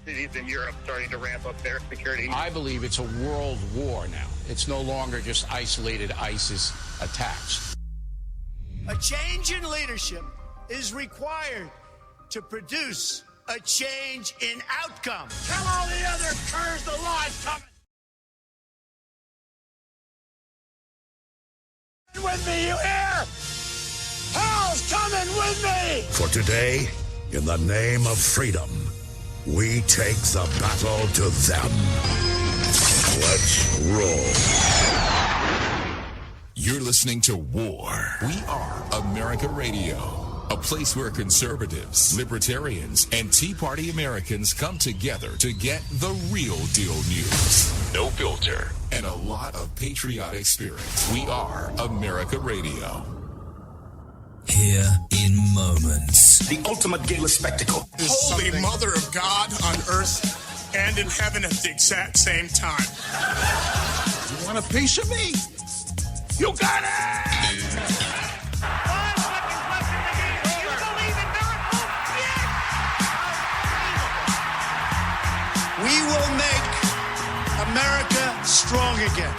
cities in Europe starting to ramp up their security. I believe it's a world war now. It's no longer just isolated ISIS attacks. A change in leadership is required to produce a change in outcome. Tell all the other curs the law is coming. With me, you hear? Hell's coming with me! For today, in the name of freedom, we take the battle to them. Let's roll. You're listening to War. We are America Radio, a place where conservatives, libertarians, and Tea Party Americans come together to get the real deal news. No filter, and a lot of patriotic spirit. We are America Radio. Here in moments. The ultimate gala spectacle. Holy Mother of God on earth and in heaven at the exact same time. You want a piece of me? You got it! 5 seconds left in the game. Do you believe in miracles? Yes! We will make America strong again.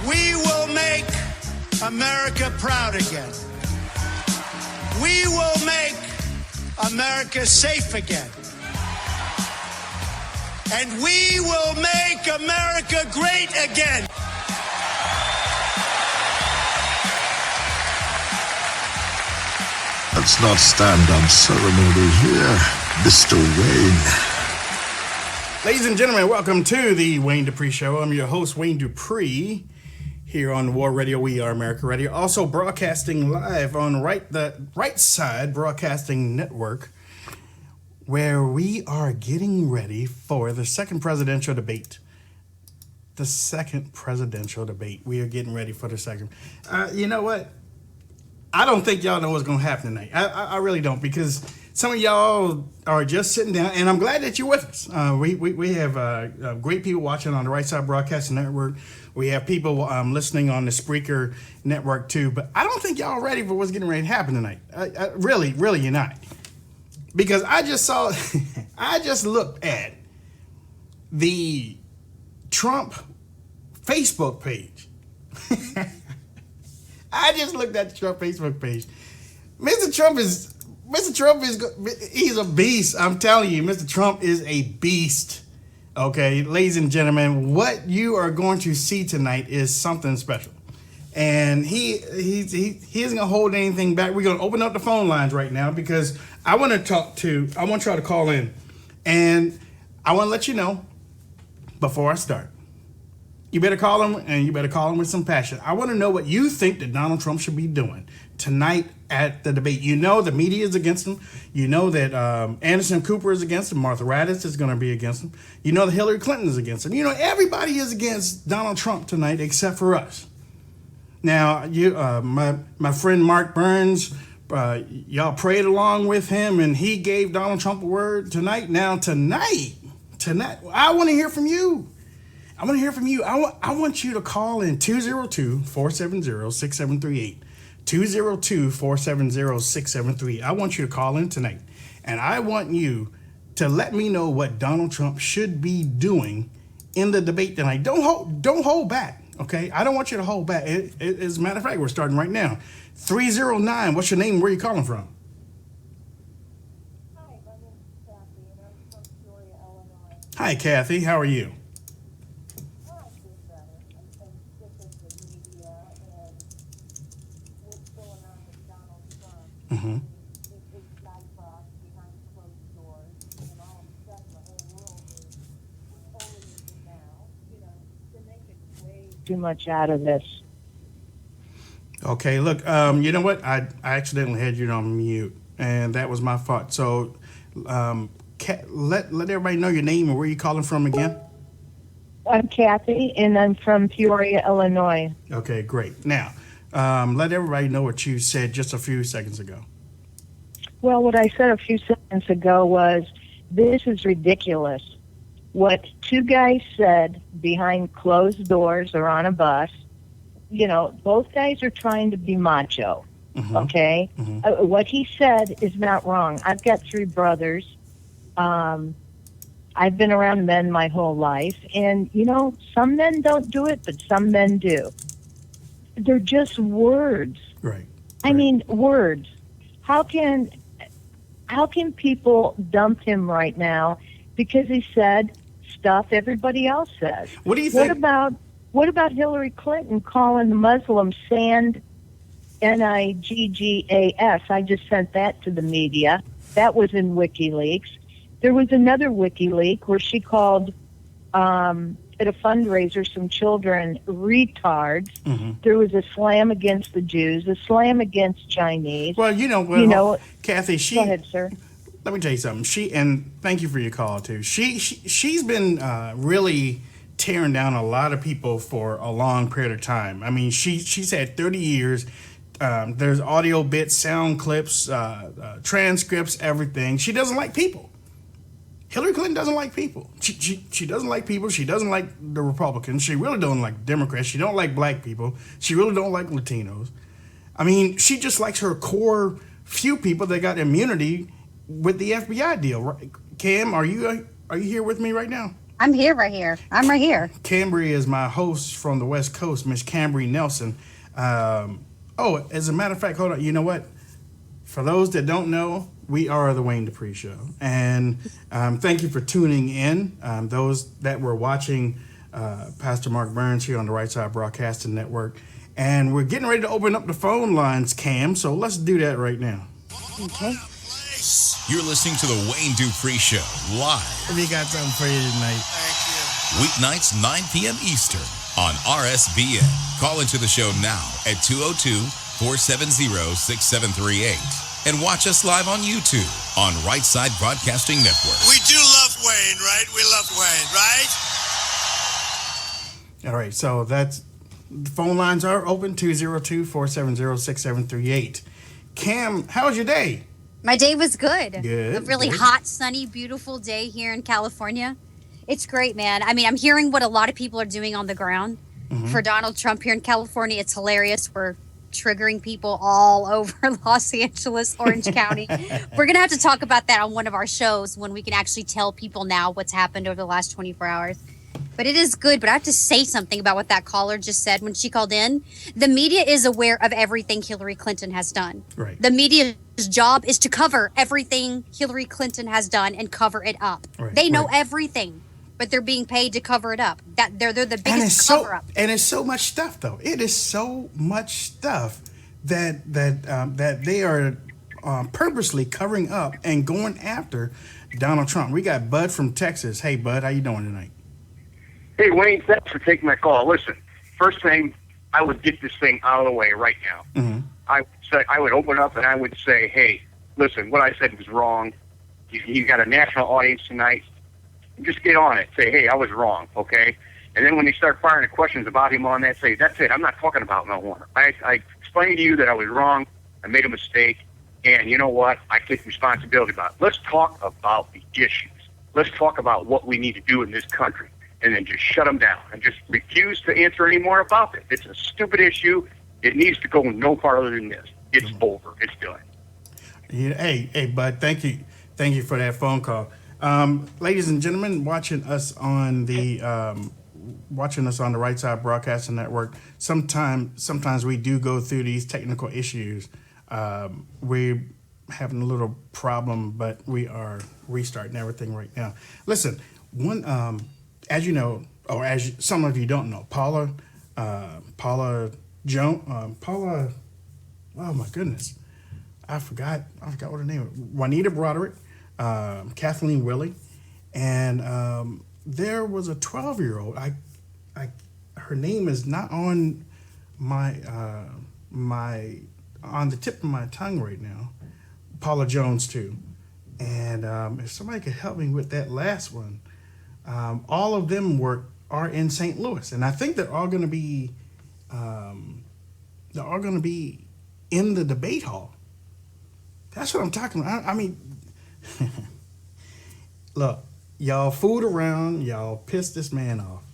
We will make America proud again. We will make America safe again. And we will make America great again. Let's not stand on ceremony here, Mr. Wayne. Ladies and gentlemen, welcome to the Wayne Dupree Show. I'm your host, Wayne Dupree, here on War Radio. We are America Radio. Also broadcasting live on the Right Side Broadcasting Network, where we are getting ready for the second presidential debate. The second presidential debate. We are getting ready for the second. You know what? I don't think y'all know what's going to happen tonight. I really don't, because some of y'all are just sitting down, and I'm glad that you're with us. We have great people watching on the Right Side Broadcasting Network. We have people listening on the Spreaker Network too, but I don't think y'all are ready for what's getting ready to happen tonight. Really, you're not. Because I just saw, I just looked at the Trump Facebook page. I just looked at the Trump Facebook page. Mr. Trump is, he's a beast. I'm telling you, Mr. Trump is a beast. Okay, ladies and gentlemen, what you are going to see tonight is something special. And he isn't gonna hold anything back. We're gonna open up the phone lines right now because I want y'all to call in. And I want to let you know before I start. You better call him, and you better call him with some passion. I want to know what you think that Donald Trump should be doing tonight at the debate. You know the media is against him. You know that Anderson Cooper is against him. Martha Raddatz is going to be against him. You know that Hillary Clinton is against him. You know everybody is against Donald Trump tonight except for us. Now, my friend Mark Burns, y'all prayed along with him, and he gave Donald Trump a word tonight. Now, tonight, I want to hear from you. I want to hear from you. I want you to call in 202-470-6738. 202-470-6738. I want you to call in tonight. And I want you to let me know what Donald Trump should be doing in the debate tonight. Don't hold back, okay? I don't want you to hold back. As a matter of fact, we're starting right now. 309, what's your name? Where are you calling from? Hi, my name is Kathy, and I'm from Peoria, Illinois. Hi, Kathy. How are you? Mm-hmm. Too much out of this. Okay, look, you know what? I accidentally had you on mute, and that was my fault. So let everybody know your name and where you're calling from again. I'm Kathy, and I'm from Peoria, Illinois. Okay, great. Now, let everybody know what you said just a few seconds ago. Well, what I said a few seconds ago was, this is ridiculous. What two guys said behind closed doors or on a bus, you know, both guys are trying to be macho, okay? What he said is not wrong. I've got 3 brothers. I've been around men my whole life, and, some men don't do it, but some men do. They're just words. Right. I mean, words. How can people dump him right now because he said stuff everybody else says? What do you think? What about Hillary Clinton calling the Muslims sand, Niggas? I just sent that to the media. That was in WikiLeaks. There was another WikiLeaks where she called at a fundraiser some children retards. Mm-hmm. There was a slam against the Jews, a slam against Chinese. Well, Kathy, go ahead, sir. Let me tell you something. And thank you for your call too. She's been really tearing down a lot of people for a long period of time. I mean, she's had 30 years. There's audio bits, sound clips, transcripts, everything. She doesn't like people. Hillary Clinton doesn't like people. She doesn't like people. She doesn't like the Republicans. She really don't like Democrats. She don't like black people. She really don't like Latinos. I mean, she just likes her core few people that got immunity with the FBI deal. Right? Cam, are you here with me right now? I'm here right here. I'm right here. Cambry is my host from the West Coast, Miss Cambry Nelson. As a matter of fact, hold on. You know what? For those that don't know, we are the Wayne Dupree Show. And thank you for tuning in. Those that were watching Pastor Mark Burns here on the Right Side Broadcasting Network. And we're getting ready to open up the phone lines, Cam. So let's do that right now. Okay. You're listening to the Wayne Dupree Show live. We got something for you tonight. Weeknights, 9 p.m. Eastern on RSBN. Call into the show now at 202-470-6738. And watch us live on YouTube on Right Side Broadcasting Network. We do love Wayne, right? We love Wayne, right? All right, so the phone lines are open, 202-470-6738. Cam, how was your day? My day was good. Good. A really hot, sunny, beautiful day here in California. It's great, man. I mean, I'm hearing what a lot of people are doing on the ground for Donald Trump here in California. It's hilarious. We're triggering people all over Los Angeles, Orange County. We're going to have to talk about that on one of our shows when we can actually tell people now what's happened over the last 24 hours. But it is good. But I have to say something about what that caller just said when she called in. The media is aware of everything Hillary Clinton has done. Right. The media's job is to cover everything Hillary Clinton has done and cover it up. Right. They know everything, but they're being paid to cover it up. That they're the biggest cover up. And it's so much stuff, though. It is so much stuff that they are purposely covering up and going after Donald Trump. We got Bud from Texas. Hey, Bud, how you doing tonight? Hey, Wayne, thanks for taking my call. Listen, first thing, I would get this thing out of the way right now. Mm-hmm. I would open up and I would say, hey, listen, what I said was wrong. You got a national audience tonight. Just get on it. Say, hey, I was wrong, okay? And then when they start firing the questions about him on that, say, that's it. I'm not talking about marijuana. I explained to you that I was wrong. I made a mistake. And you know what? I take responsibility about it. Let's talk about the issues. Let's talk about what we need to do in this country. And then just shut them down and just refuse to answer any more about it. It's a stupid issue. It needs to go no farther than this. It's over. It's done. Yeah, hey, Bud, thank you for that phone call. Ladies and gentlemen, watching us on the Right Side Broadcasting Network, sometimes we do go through these technical issues. We're having a little problem, but we are restarting everything right now. Listen, as you know, or as some of you don't know, Paula Joan, oh my goodness, I forgot what her name was. Juanita Broderick, Kathleen Willey, and there was a 12-year-old. Her name is not on my on the tip of my tongue right now. Paula Jones too, and if somebody could help me with that last one. All of them are in St. Louis, and I think they're all going to be in the debate hall. That's what I'm talking about. I mean, look, y'all fooled around, y'all pissed this man off,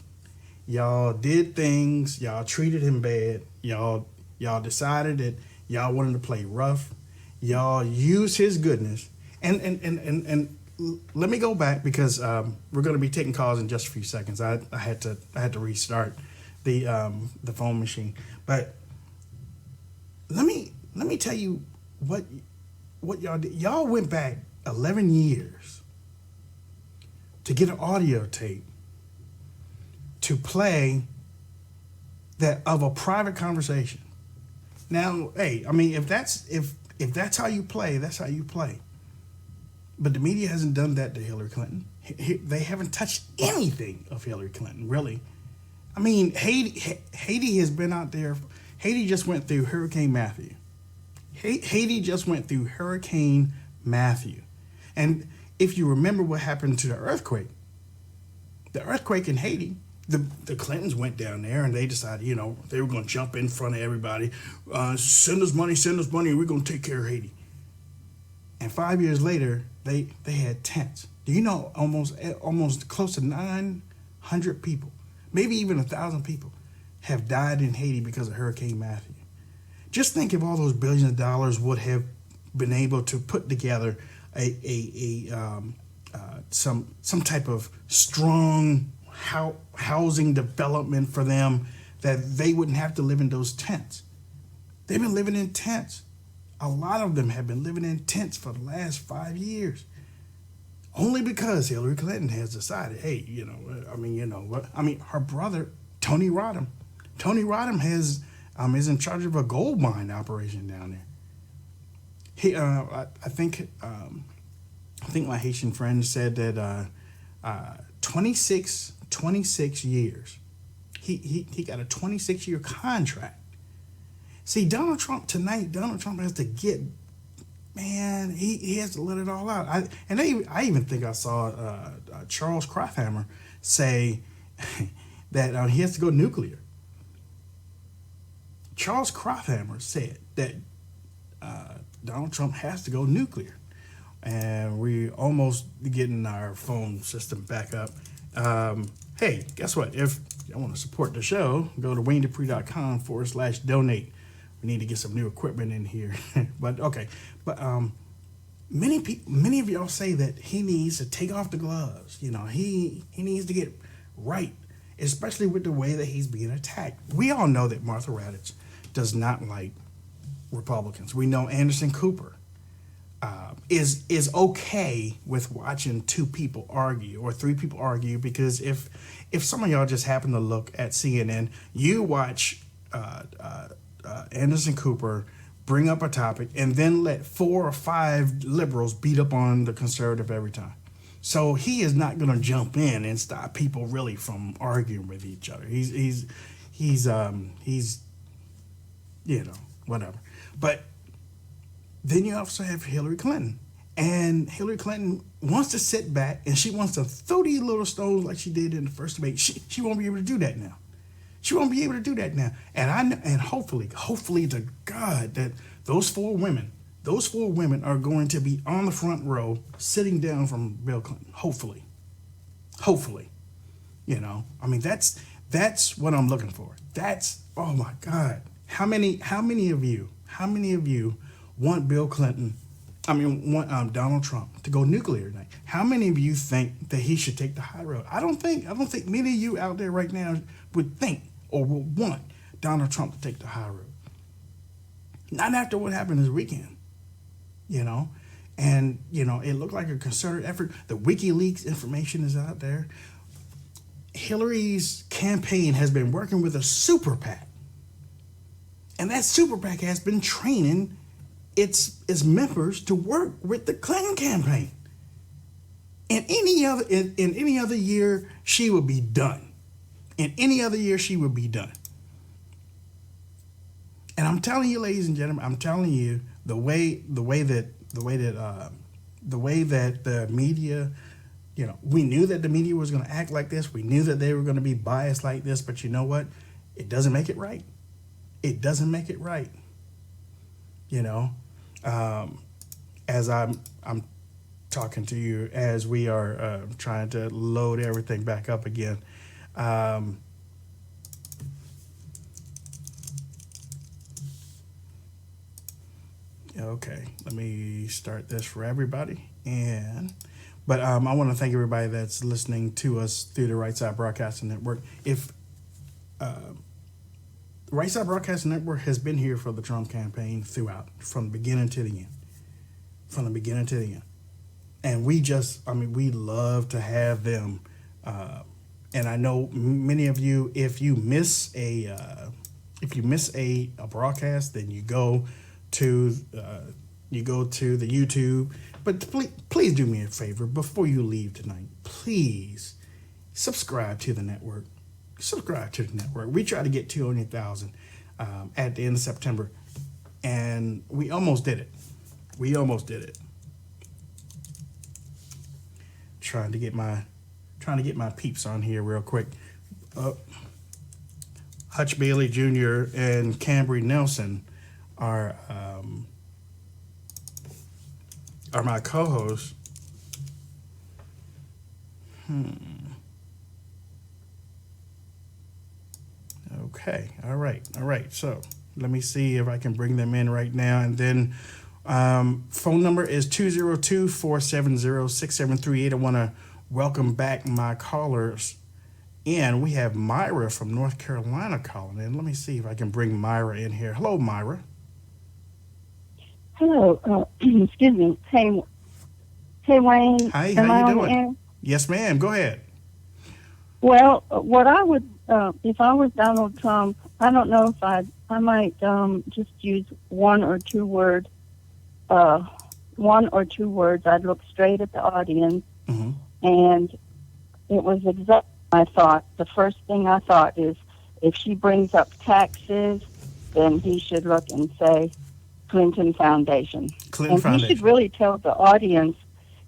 y'all did things, y'all treated him bad, y'all decided that y'all wanted to play rough, y'all used his goodness, and let me go back because we're going to be taking calls in just a few seconds. I had to restart the phone machine, but let me tell you what y'all did. Y'all went back 11 years to get an audio tape to play that of a private conversation. Now, hey, I mean, if that's how you play, that's how you play. But the media hasn't done that to Hillary Clinton. They haven't touched anything of Hillary Clinton, really. I mean, Haiti has been out there. Haiti just went through Hurricane Matthew. Haiti just went through Hurricane Matthew. And if you remember what happened to the earthquake in Haiti, the Clintons went down there and they decided, they were going to jump in front of everybody. Send us money, and we're going to take care of Haiti. And 5 years later, they had tents. Do you know almost close to 900 people, maybe even 1,000 people, have died in Haiti because of Hurricane Matthew? Just think if all those billions of dollars would have been able to put together some type of strong housing development for them, that they wouldn't have to live in those tents. They've been living in tents. A lot of them have been living in tents for the last 5 years. Only because Hillary Clinton has decided, hey, her brother, Tony Rodham is in charge of a gold mine operation down there. I think my Haitian friend said that 26 years. He got a 26-year contract. See, Donald Trump has to get, man, he has to let it all out. I even think I saw Charles Krafthammer say that he has to go nuclear. Charles Krafthammer said that Donald Trump has to go nuclear. And we almost getting our phone system back up. Hey, guess what? If you want to support the show, go to WayneDupree.com/donate. We need to get some new equipment in here. But okay. But many of y'all say that he needs to take off the gloves. He needs to get right, especially with the way that he's being attacked. We all know that Martha Raddatz does not like Republicans. We know Anderson Cooper is okay with watching two people argue or three people argue, because if some of y'all just happen to look at CNN, you watch Anderson Cooper bring up a topic and then let 4 or 5 liberals beat up on the conservative every time. So he is not going to jump in and stop people really from arguing with each other. He's whatever. But then you also have Hillary Clinton. And Hillary Clinton wants to sit back and she wants to throw these little stones like she did in the first debate. She won't be able to do that now. She won't be able to do that now. And hopefully to God that those four women are going to be on the front row sitting down from Bill Clinton. Hopefully. That's what I'm looking for. Oh my God. How many of you want Donald Trump to go nuclear tonight? How many of you think that he should take the high road? I don't think many of you out there right now would think or would want Donald Trump to take the high road. Not after what happened this weekend, And, it looked like a concerted effort. The WikiLeaks information is out there. Hillary's campaign has been working with a super PAC. And that super PAC has been training its members to work with the Clinton campaign. In any other year, she would be done. In any other year, she would be done. And I'm telling you, ladies and gentlemen, the way that the media, we knew that the media was going to act like this. We knew that they were going to be biased like this. But you know what? It doesn't make it right. It doesn't make it right. As I'm talking to you, as we are trying to load everything back up again. Okay, let me start this for everybody. And But I want to thank everybody that's listening to us through the Right Side Broadcasting Network. If Right Side Broadcasting Network has been here for the Trump campaign throughout, from the beginning to the end. From the beginning to the end. And we love to have them. And I know many of you, if you miss a broadcast, then you go to the YouTube. But please do me a favor before you leave tonight. Please subscribe to the network. Subscribe to the network. We try to get 200,000 at the end of September, and we almost did it. Trying to get my peeps on here real quick. Hutch Bailey Jr. and Cambry Nelson are my co-hosts. Okay. All right. So let me see if I can bring them in right now. And then phone number is 202-470-6738. I want to welcome back my callers. And we have Myra from North Carolina calling in. Let me see if I can bring Myra in here. Hello, Myra. Hello. Excuse me. Hey, Wayne. Hi, how you doing? Yes, ma'am. Go ahead. Well, what I would, if I was Donald Trump, I don't know if I might just use one or two words. I'd look straight at the audience, and it was exactly what I thought. The first thing I thought is, if she brings up taxes, then he should look and say Clinton Foundation. He should really tell the audience,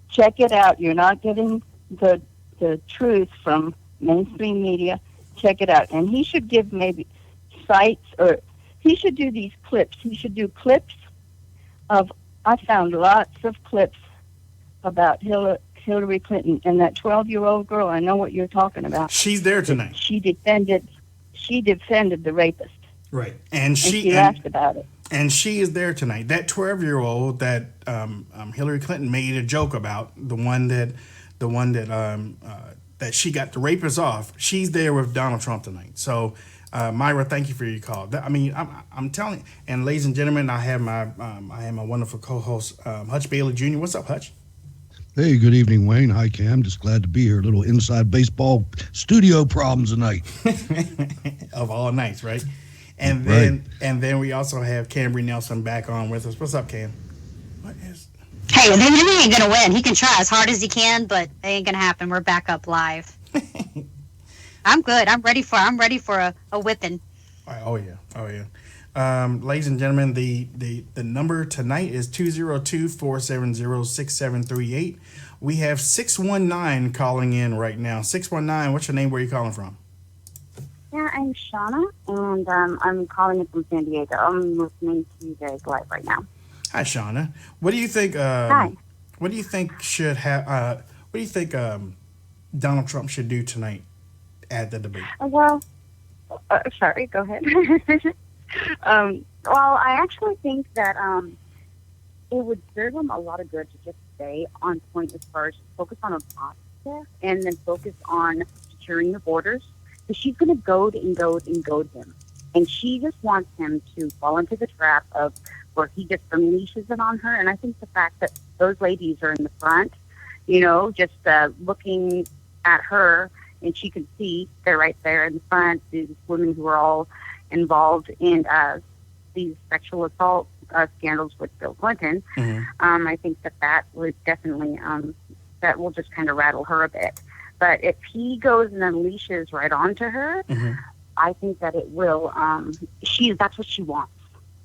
check it out. You're not getting the truth from mainstream media. Check it out. And he should give maybe sites, or he should do these clips. He should do clips of, I found lots of clips about Hillary Clinton and that 12-year-old girl. I know what you're talking about. She's there tonight. She defended the rapist. Right. And she laughed about it. And she is there tonight. That 12-year-old that Hillary Clinton made a joke about, the one that she got the rapist off. She's there with Donald Trump tonight. So, Myra, thank you for your call. I'm telling you. And ladies and gentlemen, I have my wonderful co-host, Hutch Bailey Jr. What's up, Hutch? Hey, good evening, Wayne. Hi, Cam. Just glad to be here. A little inside baseball studio problems tonight. Of all nights, right? And then we also have Cambry Nelson back on with us. What's up, Cam? Hey, he ain't gonna win. He can try as hard as he can, but it ain't gonna happen. We're back up live. I'm good. I'm ready for a whipping. Oh yeah. Ladies and gentlemen, the number tonight is 202-470-6738. We have 619 calling in right now. 619, what's your name? Where are you calling from? Yeah, I'm Shauna, and I'm calling in from San Diego. I'm listening to you guys live right now. Hi, Shauna. What do you think? Hi. What do you think should have? What do you think Donald Trump should do tonight at the debate? Sorry. Go ahead. Well, I actually think that it would serve him a lot of good to just stay on point as far as focus on Obamacare and then focus on securing the borders. So she's going to goad and goad and goad him. And she just wants him to fall into the trap of where he just unleashes it on her. And I think the fact that those ladies are in the front, just looking at her, and she can see they're right there in the front, these women who are all involved in these sexual assault scandals with Bill Clinton. I think that would definitely, that will just kind of rattle her a bit. But if he goes and unleashes right onto her, I think that it will, that's what she wants.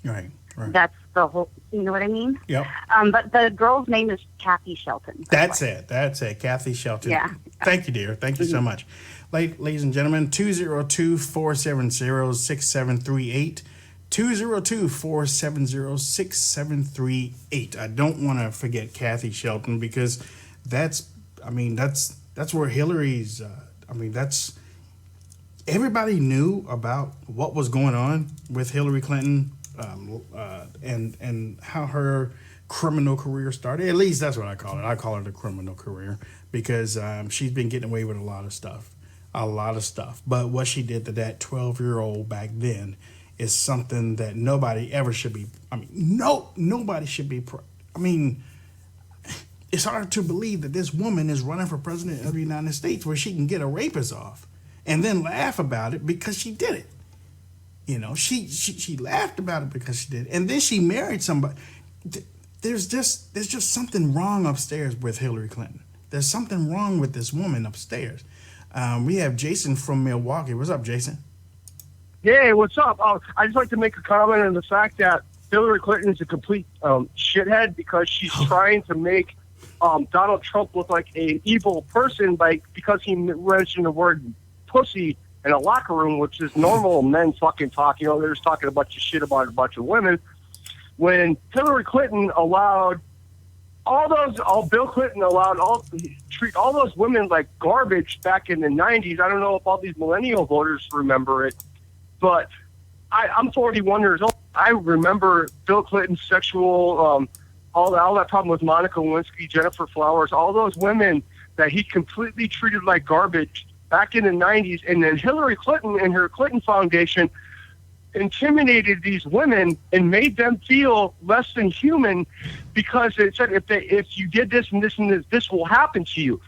Right. That's the whole, you know what I mean? Yep. But the girl's name is Kathy Shelton. That's it. Kathy Shelton. Yeah. Thank you, dear. Thank you so much. Ladies and gentlemen, 202-470-6738. 202-470-6738. I don't want to forget Kathy Shelton because that's where Hillary's, everybody knew about what was going on with Hillary Clinton, and how her criminal career started. At least that's what I call it. I call it a criminal career because she's been getting away with a lot of stuff. But what she did to that 12-year-old back then is something that nobody ever should be. I mean, nobody should be. It's hard to believe that this woman is running for president of the United States where she can get a rapist off and then laugh about it because she did it. You know, she laughed about it because she did it. And then she married somebody. There's just something wrong upstairs with Hillary Clinton. There's something wrong with this woman upstairs. We have Jason from Milwaukee. What's up, Jason? Hey, what's up? I'd just like to make a comment on the fact that Hillary Clinton is a complete shithead because she's trying to make Donald Trump look like an evil person because he mentioned the word pussy in a locker room, which is normal men fucking talk. You know, they're just talking a bunch of shit about a bunch of women. When Hillary Clinton allowed Bill Clinton treat all those women like garbage back in the 90s. I don't know if all these millennial voters remember it, but I'm 41 years old. I remember Bill Clinton's sexual, all that problem with Monica Lewinsky, Jennifer Flowers, all those women that he completely treated like garbage back in the 90s. And then Hillary Clinton and her Clinton Foundation intimidated these women and made them feel less than human because it said if you did this and this and this will happen to you.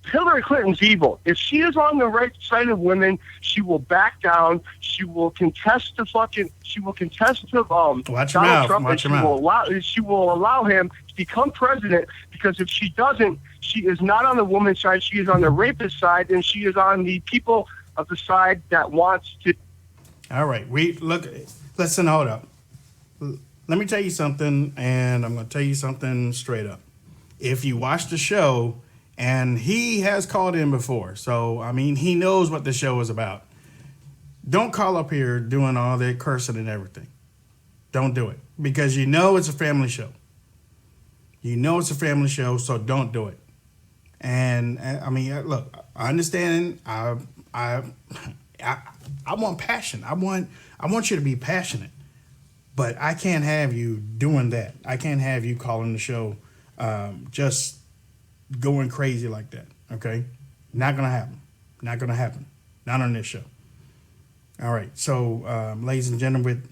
Hillary Clinton's evil. If she is on the right side of women, she will back down. She will contest the Watch your Donald mouth. Trump, Watch and your mouth. she will allow him to become president. Because if she doesn't, she is not on the woman's side. She is on the rapist side, and she is on the people of the side that wants to. All right. Listen, hold up. Let me tell you something, and I'm going to tell you something straight up. If you watch the show, and he has called in before, so, I mean, he knows what the show is about. Don't call up here doing all that cursing and everything. Don't do it, because you know it's a family show. You know it's a family show, so don't do it. And, I mean, look, I understand. I want passion. I want you to be passionate, but I can't have you doing that. I can't have you calling the show just going crazy like that. Okay, not gonna happen. Not gonna happen. Not on this show. All right. So, ladies and gentlemen,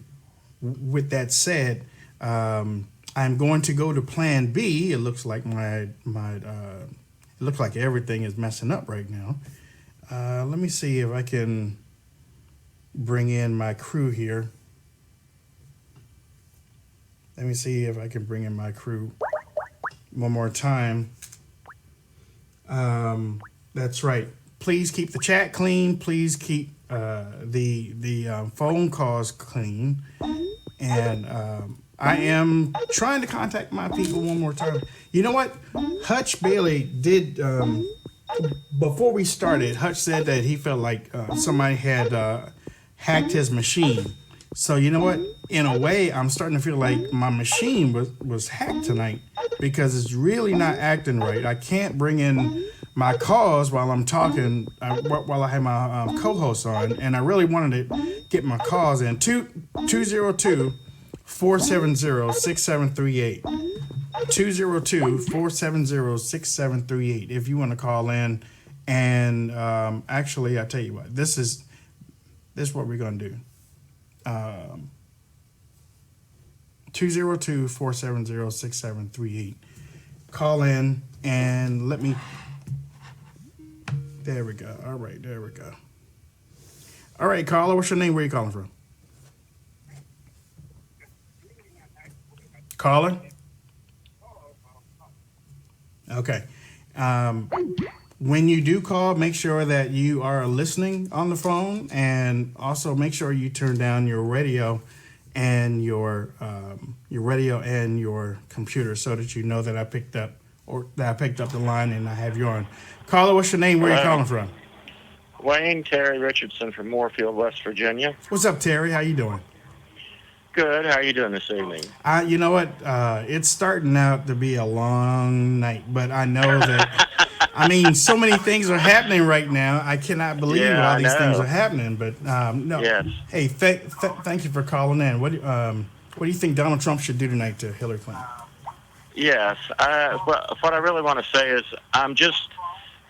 with that said, I'm going to go to Plan B. It looks like it looks like everything is messing up right now. Let me see if I can bring in my crew here. Let me see if I can bring in my crew one more time. That's right. Please keep the chat clean. Please keep the phone calls clean. And I am trying to contact my people one more time. You know what? Hutch Bailey did... before we started, Hutch said that he felt like somebody had hacked his machine. So you know what? In a way, I'm starting to feel like my machine was hacked tonight because it's really not acting right. I can't bring in my calls while I'm talking, while I have my co-host on, and I really wanted to get my calls in. 202-470-6738. 202-470-6738 if you want to call in. And actually, I tell you what, this is what we're going to do. 202-470-6738. Call in and let me... There we go. All right, there we go. All right, caller, what's your name? Where are you calling from? Caller? Okay. When you do call, make sure that you are listening on the phone, and also make sure you turn down your radio and your computer so that you know that I picked up the line and I have you on. Caller, what's your name? Where are you calling from? Wayne Terry Richardson from Moorfield, West Virginia. What's up, Terry? How you doing? Good. How are you doing this evening? You know what? It's starting out to be a long night, but I know that. I mean, so many things are happening right now. I cannot believe all these things are happening. But no. Yes. Hey, thank you for calling in. What do you think Donald Trump should do tonight to Hillary Clinton? Yes. What I really want to say is I'm just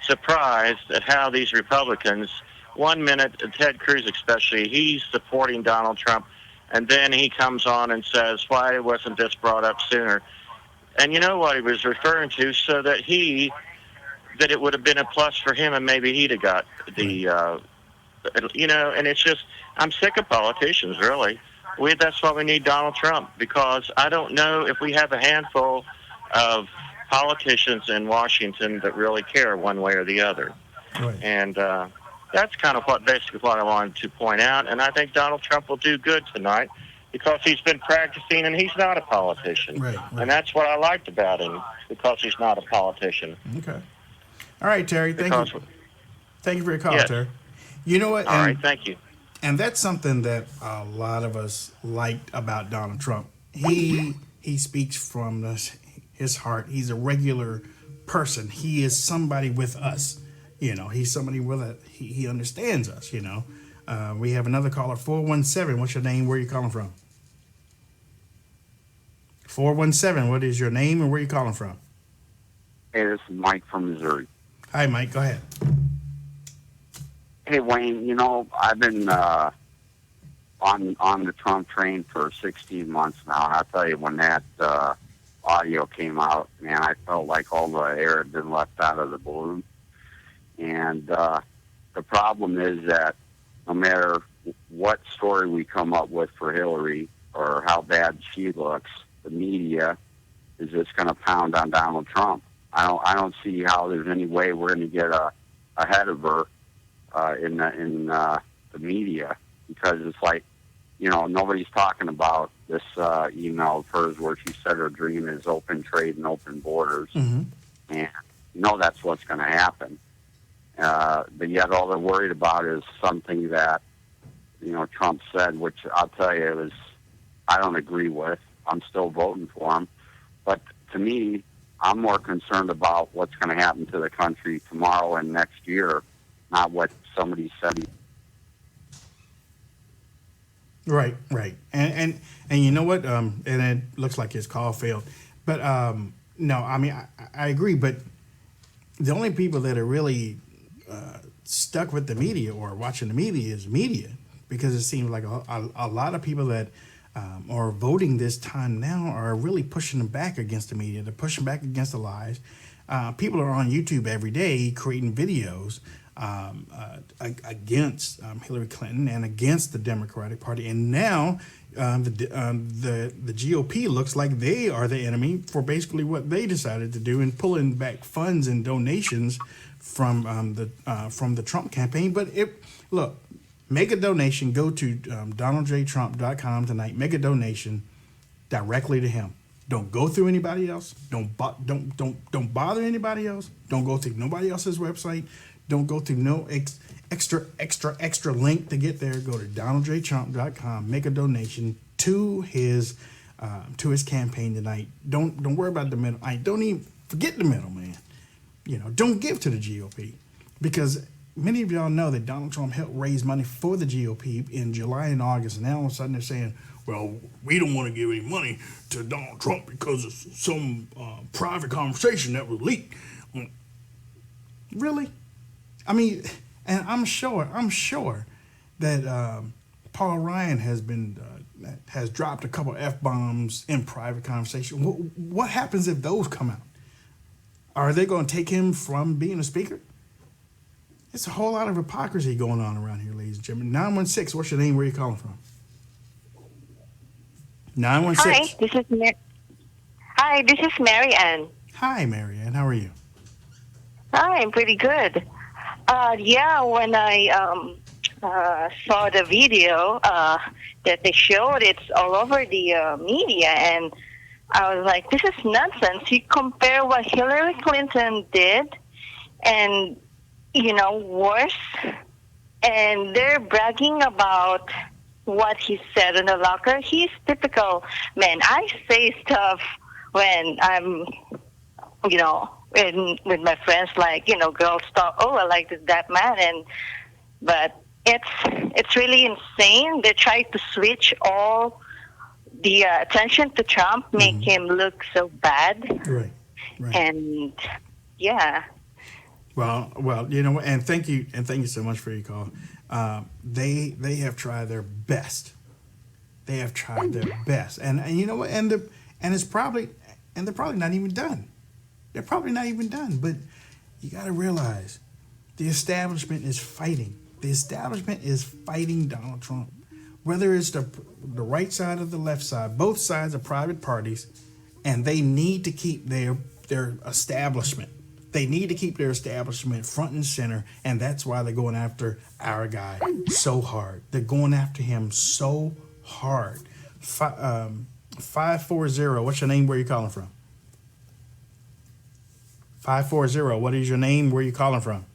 surprised at how these Republicans, one minute, Ted Cruz especially, he's supporting Donald Trump, and then he comes on and says, why wasn't this brought up sooner? And you know what he was referring to, so that it would have been a plus for him, and maybe he'd have got the, and it's just, I'm sick of politicians, really. That's why we need Donald Trump, because I don't know if we have a handful of politicians in Washington that really care one way or the other. Right. And that's kind of basically what I wanted to point out. And I think Donald Trump will do good tonight because he's been practicing and he's not a politician. Right. And that's what I liked about him, because he's not a politician. Okay. All right, Terry. Thank you. Thank you for your call, Yes. Terry. You know what? All right. Thank you. And that's something that a lot of us liked about Donald Trump. He speaks from his heart. He's a regular person. He is somebody with us. He's somebody with us. He understands us, We have another caller, 417. What's your name? Where are you calling from? 417. What is your name and where are you calling from? Hey, this is Mike from Missouri. Hi, Mike. Go ahead. Hey, Wayne, I've been on the Trump train for 16 months now, and I'll tell you, when that audio came out, man, I felt like all the air had been left out of the balloon. And the problem is that no matter what story we come up with for Hillary or how bad she looks, the media is just going to pound on Donald Trump. I don't see how there's any way we're going to get ahead of her in the media, because it's like, nobody's talking about this email of hers where she said her dream is open trade and open borders. Mm-hmm. And that's what's going to happen. But yet all they're worried about is something that, Trump said, which I'll tell you I don't agree with. I'm still voting for him. But to me, I'm more concerned about what's going to happen to the country tomorrow and next year, not what somebody said. Right. And you know what? And it looks like his call failed. But no, I mean, I agree. But the only people that are really stuck with the media or watching the media is media, because it seems like a lot of people that are voting this time now are really pushing back against the media. They're pushing back against the lies. People are on YouTube every day creating videos against Hillary Clinton and against the Democratic Party. And now the GOP looks like they are the enemy for basically what they decided to do in pulling back funds and donations from the Trump campaign. But look, make a donation. Go to DonaldJTrump.com tonight. Make a donation directly to him. Don't go through anybody else. Don't bother anybody else. Don't go through nobody else's website. Don't go through no extra link to get there. Go to DonaldJTrump.com. Make a donation to his campaign tonight. Don't worry about the middle. Don't even forget the middle, man. Don't give to the GOP, because many of y'all know that Donald Trump helped raise money for the GOP in July and August, and now all of a sudden they're saying, well, we don't want to give any money to Donald Trump because of some private conversation that was leaked. Really? I mean, and I'm sure that Paul Ryan has dropped a couple F-bombs in private conversation. What happens if those come out? Are they going to take him from being a speaker? It's a whole lot of hypocrisy going on around here, ladies and gentlemen. 916, what's your name? Where are you calling from? 916. Hi, this is Mary Ann. Hi, Mary Ann. How are you? Hi, I'm pretty good. When I saw the video that they showed, it's all over the media, and I was like, this is nonsense. You compare what Hillary Clinton did and, worse, and they're bragging about what he said in the locker. He's typical, man. I say stuff when I'm, with my friends, like, girls talk, I like that man, but it's really insane. They try to switch all the attention to Trump make him look so bad. Right. And yeah. Well, you know what? And thank you so much for your call. They have tried their best. They have tried their best, and you know what? And they're probably not even done. They're probably not even done. But you got to realize, the establishment is fighting. The establishment is fighting Donald Trump. Whether it's the right side or the left side, both sides are private parties, and they need to keep their establishment. They need to keep their establishment front and center, and that's why they're going after our guy so hard. They're going after him so hard. 540, what's your name? Where are you calling from? 540, what is your name? Where are you calling from?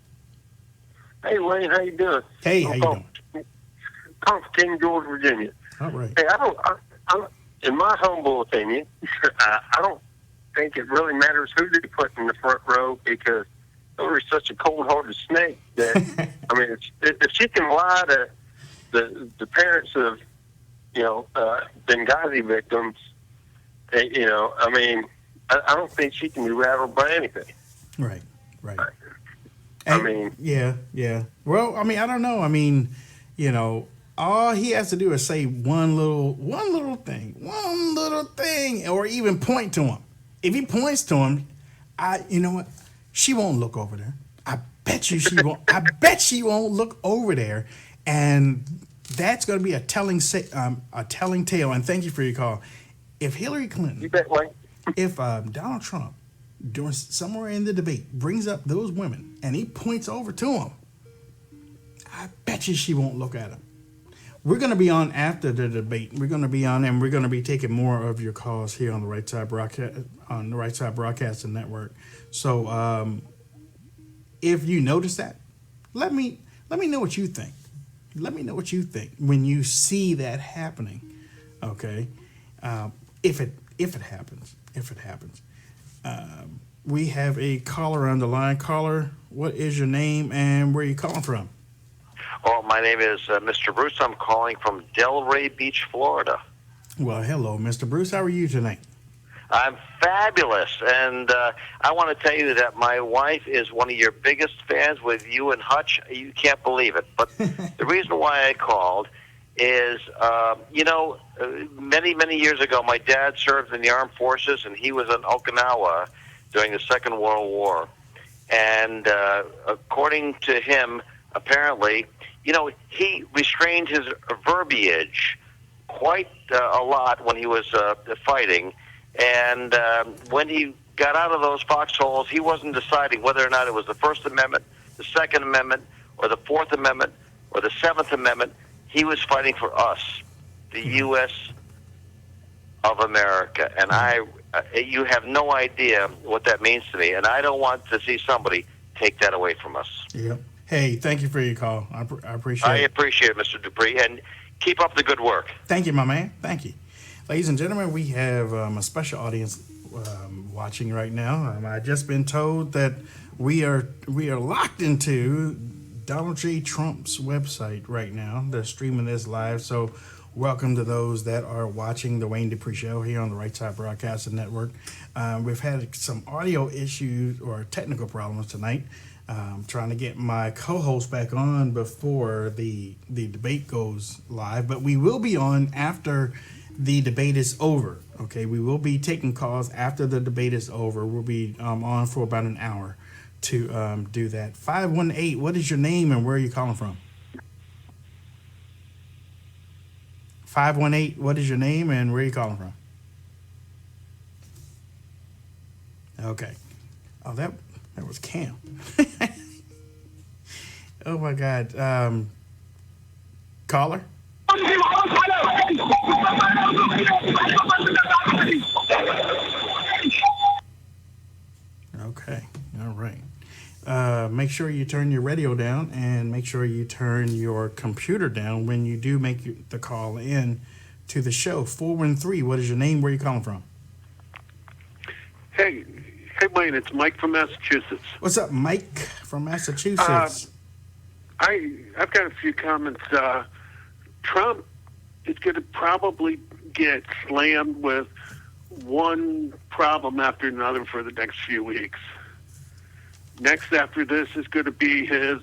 Hey, Wayne, how you doing? Hey, how you doing? I'm from King George, Virginia. All right. Hey, in my humble opinion, I don't think it really matters who they put in the front row, because Hillary's such a cold-hearted snake that, I mean, if she can lie to the parents of, Benghazi victims, I don't think she can be rattled by anything. Right. And, yeah. Well, I mean, I don't know. I mean, all he has to do is say one little thing, or even point to him. If he points to him, you know what? She won't look over there. I bet you she won't. I bet she won't look over there, and that's going to be a telling tale. And thank you for your call. If Hillary Clinton, if Donald Trump, during somewhere in the debate, brings up those women and he points over to them, I bet you she won't look at him. We're going to be on after the debate. We're going to be on, and we're going to be taking more of your calls here on the Right Side Broadcasting Network. So, if you notice that, let me know what you think. Let me know what you think when you see that happening. Okay, if it happens. We have a caller on the line. Caller, what is your name and where are you calling from? Oh, my name is Mr. Bruce. I'm calling from Delray Beach, Florida. Well, hello, Mr. Bruce. How are you tonight? I'm fabulous, and I want to tell you that my wife is one of your biggest fans with you and Hutch. You can't believe it. But the reason why I called is, many, many years ago, my dad served in the armed forces, and he was in Okinawa during the Second World War. And according to him, apparently, he restrained his verbiage quite a lot when he was fighting. And when he got out of those foxholes, he wasn't deciding whether or not it was the First Amendment, the Second Amendment, or the Fourth Amendment, or the Seventh Amendment. He was fighting for us, the U.S. of America. And you have no idea what that means to me. And I don't want to see somebody take that away from us. Yep. Hey, thank you for your call. I appreciate it. I appreciate it, Mr. Dupree, and keep up the good work. Thank you, my man. Thank you. Ladies and gentlemen, we have a special audience watching right now. I've just been told that we are locked into Donald J. Trump's website right now. They're streaming this live, so welcome to those that are watching the Wayne Dupree Show here on the Right Side Broadcasting Network. We've had some audio issues or technical problems tonight. Trying to get my co-host back on before the debate goes live, but we will be on after the debate is over. Okay, we will be taking calls after the debate is over. We'll be on for about an hour to do that. 518, what is your name and where are you calling from? 518, what is your name and where are you calling from? Okay. Oh, that was Cam. Oh my God. Caller? Okay. All right. Make sure you turn your radio down and make sure you turn your computer down when you do make the call in to the show. 413, what is your name? Where are you calling from? Hey, Wayne, it's Mike from Massachusetts. What's up, Mike from Massachusetts? I've got a few comments. Trump is going to probably get slammed with one problem after another for the next few weeks. Next after this is going to be his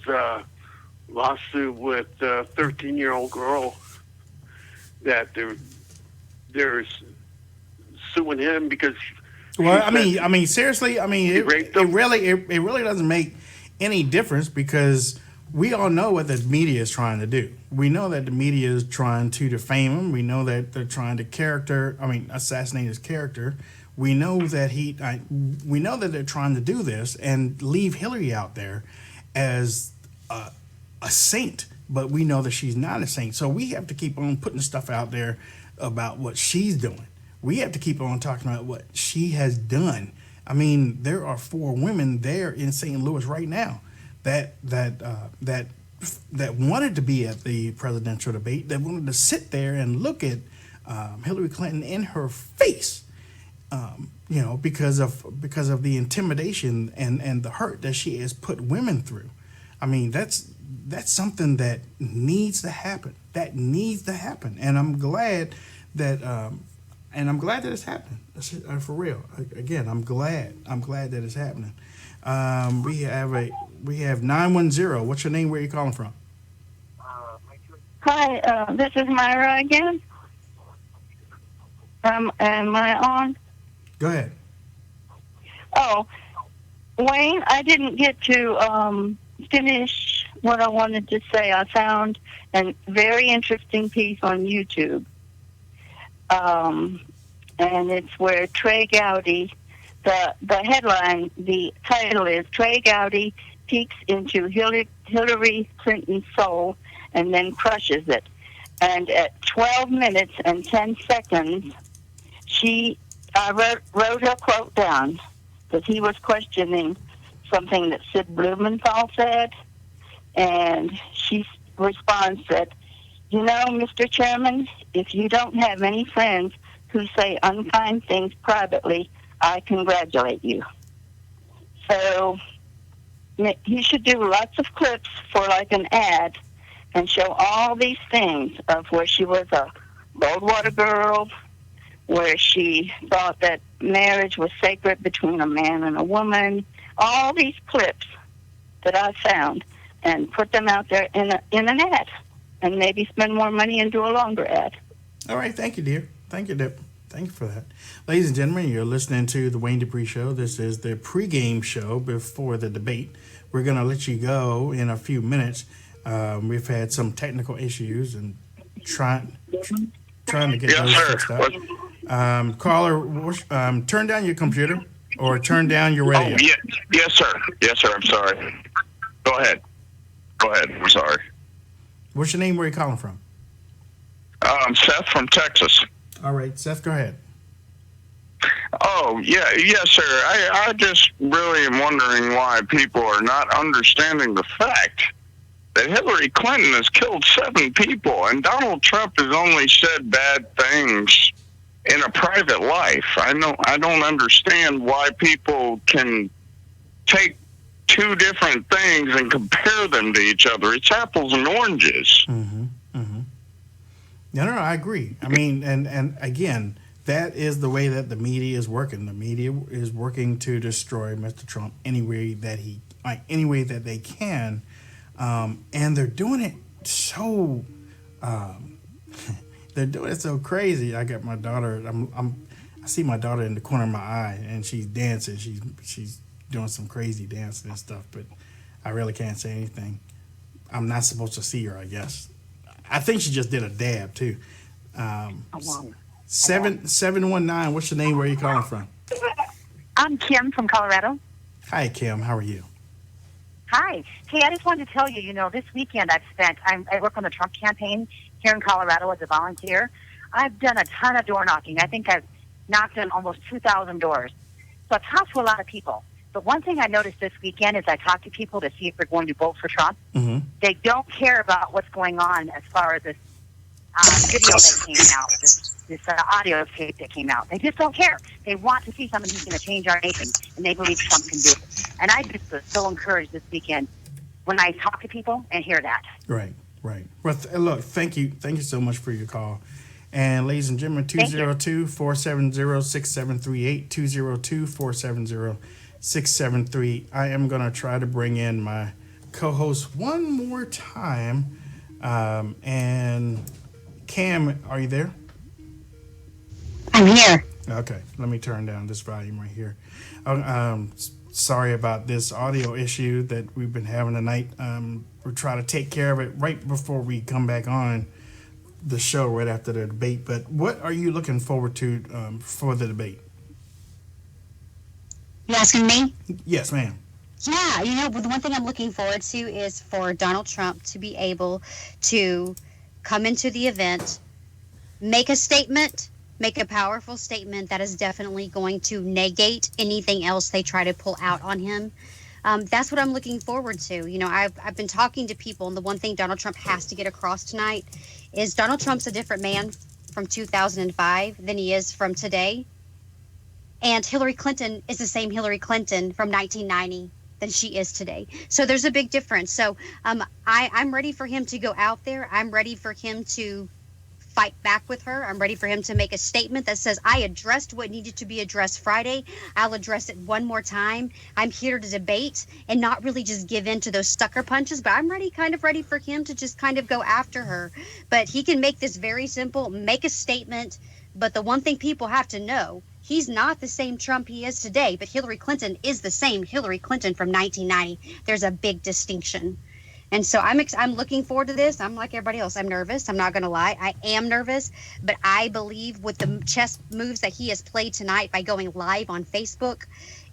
lawsuit with a 13-year-old girl that they're suing him because. Well, I mean, seriously, it really doesn't make any difference because we all know what the media is trying to do. We know that the media is trying to defame him. We know that they're trying to assassinate his character. We know that we know that they're trying to do this and leave Hillary out there as a saint, but we know that she's not a saint. So we have to keep on putting stuff out there about what she's doing. We have to keep on talking about what she has done. I mean, there are 4 women there in St. Louis right now that wanted to be at the presidential debate, that wanted to sit there and look at Hillary Clinton in her face, because of the intimidation and the hurt that she has put women through. I mean, that's something that needs to happen. That needs to happen, and I'm glad that it's happening. For real. Again, I'm glad that it's happening. We have 910. What's your name? Where are you calling from? Hi, this is Myra again. Am I on? Go ahead. Oh, Wayne, I didn't get to finish what I wanted to say. I found a very interesting piece on YouTube. And it's where Trey Gowdy, the headline, the title is Trey Gowdy peeks into Hillary Clinton's soul and then crushes it. And at 12 minutes and 10 seconds, I wrote her quote down that he was questioning something that Sid Blumenthal said. And she responds that, Mr. Chairman, if you don't have any friends who say unkind things privately, I congratulate you. So he should do lots of clips for like an ad and show all these things of where she was a Goldwater girl, where she thought that marriage was sacred between a man and a woman, all these clips that I found, and put them out there in an ad, and maybe spend more money and do a longer ad. All right, thank you, dear. Thank you, Dip. Thank you for that. Ladies and gentlemen, you're listening to the Wayne Dupree Show. This is the pregame show before the debate. We're going to let you go in a few minutes. We've had some technical issues and trying to get those fixed up. Caller, turn down your computer or turn down your radio. Oh, yes, sir. Yes, sir. I'm sorry. Go ahead. I'm sorry. What's your name? Where are you calling from? Seth from Texas. All right, Seth, go ahead. Oh, yes, sir. I just really am wondering why people are not understanding the fact that Hillary Clinton has killed 7 people, and Donald Trump has only said bad things in a private life. I don't understand why people can take 2 different things and compare them to each other. It's apples and oranges. Mm-hmm. No, I agree. I mean, and again, that is the way that the media is working. The media is working to destroy Mr. Trump any way that they can, and they're doing it so. They're doing it so crazy. I got my daughter. I see my daughter in the corner of my eye, and she's dancing. She's doing some crazy dancing and stuff, but I really can't say anything. I'm not supposed to see her, I guess. I think she just did a dab too. 719. What's your name? Where are you calling from? I'm Kim from Colorado. Hi, Kim. How are you? Hi. Hey, I just wanted to tell you, this weekend I work on the Trump campaign here in Colorado as a volunteer. I've done a ton of door knocking. I think I've knocked on almost 2,000 doors. So I've talked to a lot of people. But one thing I noticed this weekend is I talked to people to see if they're going to vote for Trump. Mm-hmm. They don't care about what's going on as far as this video that came out, this audio tape that came out. They just don't care. They want to see someone who's going to change our nation, and they believe Trump can do it. And I just was so encouraged this weekend when I talk to people and hear that. Right. Well, look, thank you so much for your call. And ladies and gentlemen, Thank you. 202-470-6738, 202-470-6738. I am going to try to bring in my co-host one more time. And Cam, are you there? I'm here. Okay, let me turn down this volume right here. Sorry about this audio issue that we've been having tonight. We're trying to take care of it right before we come back on the show right after the debate. But what are you looking forward to for the debate? You asking me? Yes, ma'am. Yeah, the one thing I'm looking forward to is for Donald Trump to be able to come into the event, make a statement, make a powerful statement that is definitely going to negate anything else they try to pull out on him. That's what I'm looking forward to. I've been talking to people, and the one thing Donald Trump has to get across tonight is Donald Trump's a different man from 2005 than he is from today. And Hillary Clinton is the same Hillary Clinton from 1990 than she is today. So there's a big difference. So I'm ready for him to go out there. I'm ready for him to fight back with her. I'm ready for him to make a statement that says, I addressed what needed to be addressed Friday. I'll address it one more time. I'm here to debate and not really just give in to those sucker punches, but I'm kind of ready for him to just kind of go after her. But he can make this very simple, make a statement. But the one thing people have to know, he's not the same Trump he is today, but Hillary Clinton is the same Hillary Clinton from 1990. There's a big distinction. And so I'm looking forward to this. I'm like everybody else. I'm nervous. I'm not going to lie. I am nervous. But I believe with the chess moves that he has played tonight by going live on Facebook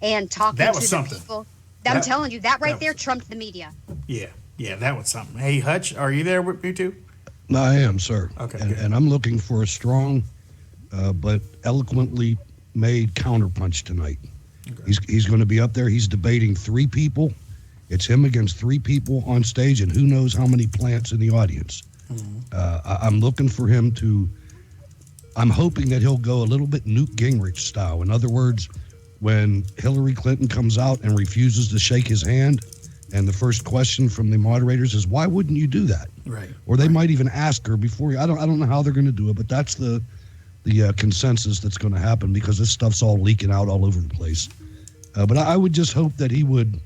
and talking to the people. I'm telling you, that right there trumped the media. Yeah, that was something. Hey, Hutch, are you there with me too? No, I am, sir. Okay. And I'm looking for a strong but eloquently made counterpunch tonight. Okay. He's going to be up there. He's debating three people. It's him against three people on stage, and who knows how many plants in the audience. Mm-hmm. I'm looking for him to. I'm hoping that he'll go a little bit Newt Gingrich style. In other words, when Hillary Clinton comes out and refuses to shake his hand, and the first question from the moderators is, "Why wouldn't you do that?" Right. Or they might even ask her before. I don't know how they're going to do it, but that's the consensus that's going to happen, because this stuff's all leaking out all over the place. But I would just hope that he would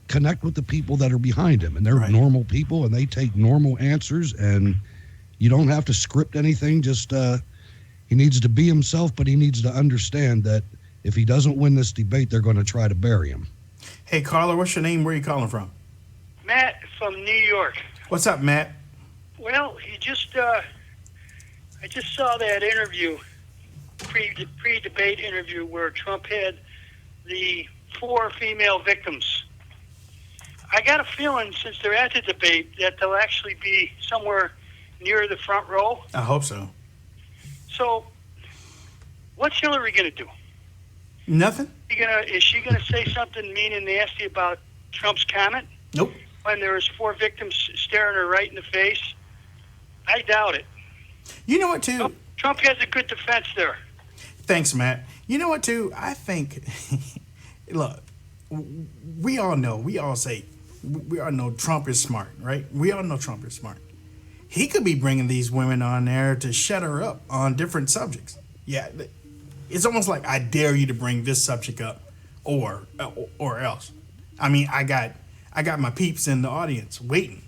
connect with the people that are behind him, and they're normal people, and they take normal answers, and you don't have to script anything. Just he needs to be himself, but he needs to understand that if he doesn't win this debate, they're going to try to bury him. Hey, caller, what's your name? Where are you calling from? Matt from New York. What's up, Matt? Well, I just saw that interview, pre-debate interview, where Trump had the 4 female victims. I got a feeling, since they're at the debate, that they'll actually be somewhere near the front row. I hope so. So, what's Hillary going to do? Nothing. Is she gonna say something mean and nasty about Trump's comment? Nope. When there was 4 victims staring her right in the face? I doubt it. You know what, too? Trump has a good defense there. Thanks, Matt. You know what, too? I think, look, we all know Trump is smart, right? We all know Trump is smart. He could be bringing these women on there to shut her up on different subjects. Yeah, it's almost like, I dare you to bring this subject up, or else. I mean, I got my peeps in the audience waiting,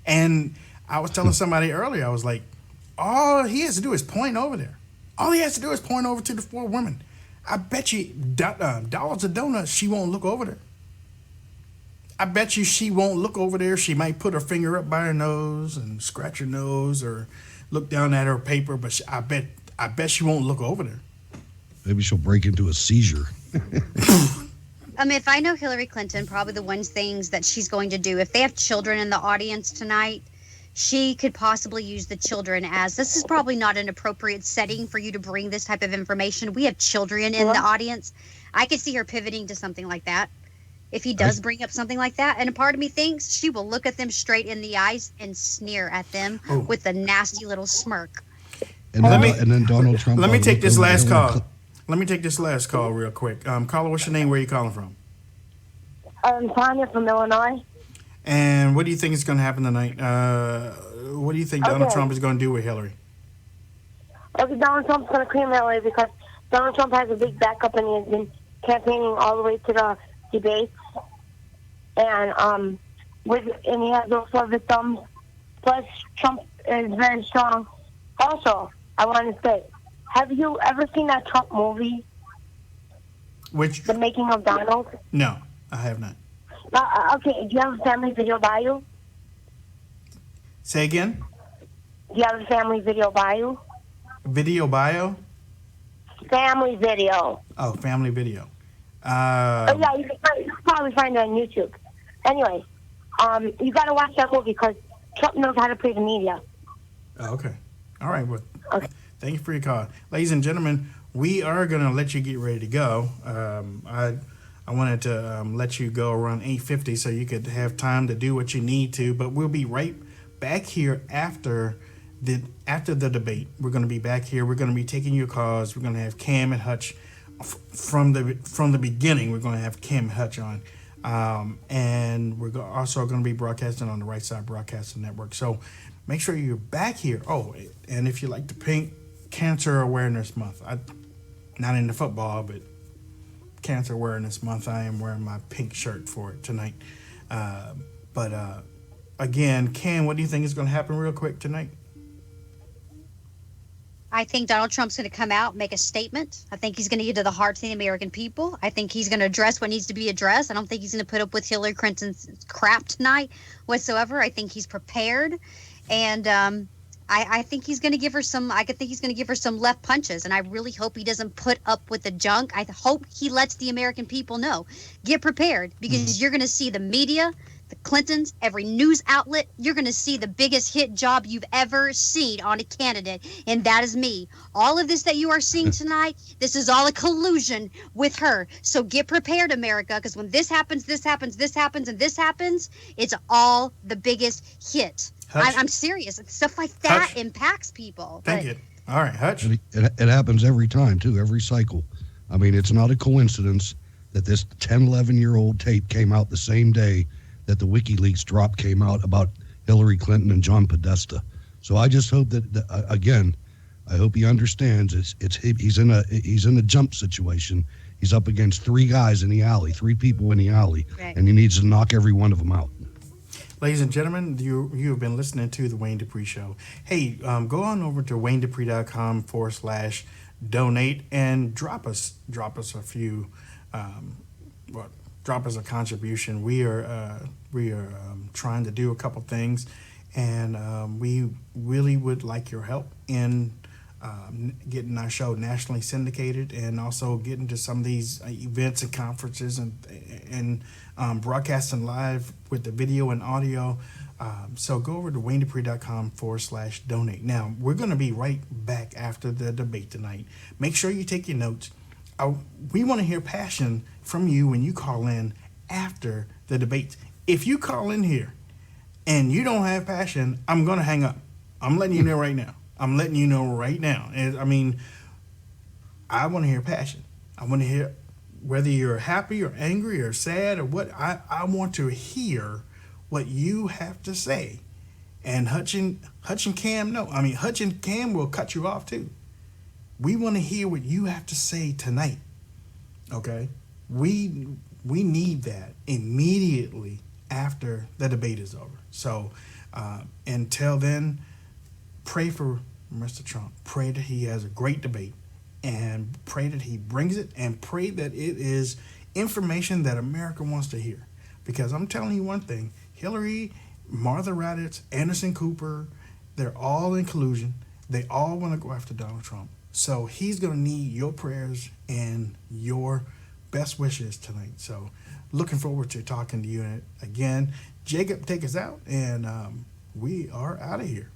and I was telling somebody earlier, I was like, all he has to do is point over there. All he has to do is point over to the 4 women. I bet you dollars a donut, she won't look over there. I bet you she won't look over there. She might put her finger up by her nose and scratch her nose, or look down at her paper, but I bet she won't look over there. Maybe she'll break into a seizure. If I know Hillary Clinton, probably the one things that she's going to do, if they have children in the audience tonight, she could possibly use the children as, this is probably not an appropriate setting for you to bring this type of information. We have children in the audience. I could see her pivoting to something like that. If he does bring up something like that, and a part of me thinks she will look at them straight in the eyes and sneer at them with a nasty little smirk. And then Donald Trump. Let me take this last call. Let me take this last call real quick. Caller, what's your name? Where are you calling from? I'm Tanya from Illinois. And what do you think is going to happen tonight? What do you think Donald Trump is going to do with Hillary? Okay, Donald Trump's going to claim Hillary because Donald Trump has a big backup and he's been campaigning all the way to the debates. And he has also victims. Plus, Trump is very strong. Also, I want to say, have you ever seen that Trump movie? Which? The Making of Donald? No, I have not. Okay, do you have a family video bio? Say again? Do you have a family video bio? Video bio? Family video. Oh, family video. Yeah, you can probably find it on YouTube. Anyway, you got to watch that movie because Trump knows how to play the media. Oh, okay. All right. Well, thank you for your call. Ladies and gentlemen, we are going to let you get ready to go. I wanted to let you go around 8:50 so you could have time to do what you need to, but we'll be right back here after the debate. We're going to be back here. We're going to be taking your calls. We're going to have Cam and Hutch from the beginning. We're going to have Cam and Hutch on. And we're also going to be broadcasting on the Right Side Broadcasting Network. So make sure you're back here. Oh, and if you like the pink, Cancer Awareness Month. Not into football, but Cancer Awareness Month. I am wearing my pink shirt for it tonight. But again, Cam, what do you think is going to happen real quick tonight? I think Donald Trump's going to come out, make a statement. I think he's going to get to the hearts of the American people. I think he's going to address what needs to be addressed. I don't think he's going to put up with Hillary Clinton's crap tonight whatsoever. I think he's prepared. And I think he's going to give her some, I think he's going to give her some left punches. And I really hope he doesn't put up with the junk. I hope he lets the American people know. Get prepared because you're going to see the media, the Clintons, every news outlet, you're going to see the biggest hit job you've ever seen on a candidate, and that is me. All of this that you are seeing tonight, this is all a collusion with her. So get prepared, America, because when this happens, this happens, this happens, and this happens, it's all the biggest hit. I'm serious. Stuff like that impacts people. Thank you. All right, Hutch. It happens every time, too, every cycle. I mean, it's not a coincidence that this 10, 11-year-old tape came out the same day that the WikiLeaks drop came out about Hillary Clinton and John Podesta. So I just hope that again, I hope he understands he's in a jump situation. He's up against three people in the alley, right. And he needs to knock every one of them out. Ladies and gentlemen, you have been listening to the Wayne Dupree Show. Hey, go on over to WayneDupree.com/donate and drop us a few. Drop us a contribution. We are trying to do a couple things, and we really would like your help in getting our show nationally syndicated, and also getting to some of these events and conferences, and broadcasting live with the video and audio. So go over to WayneDupree.com/donate. Now we're going to be right back after the debate tonight. Make sure you take your notes. We want to hear passion from you when you call in after the debate. If you call in here and you don't have passion, I'm going to hang up. I'm letting you know right now. And I mean, I want to hear passion. I want to hear whether you're happy or angry or sad or what. I want to hear what you have to say. And Hutch and Cam, no. I mean, Hutch and Cam will cut you off too. We want to hear what you have to say tonight, okay? We need that immediately after the debate is over. So until then, pray for Mr. Trump. Pray that he has a great debate, and pray that he brings it, and pray that it is information that America wants to hear. Because I'm telling you one thing, Hillary, Martha Raddatz, Anderson Cooper, they're all in collusion. They all want to go after Donald Trump. So he's going to need your prayers and your best wishes tonight. So looking forward to talking to you again. Jacob, take us out, and we are out of here.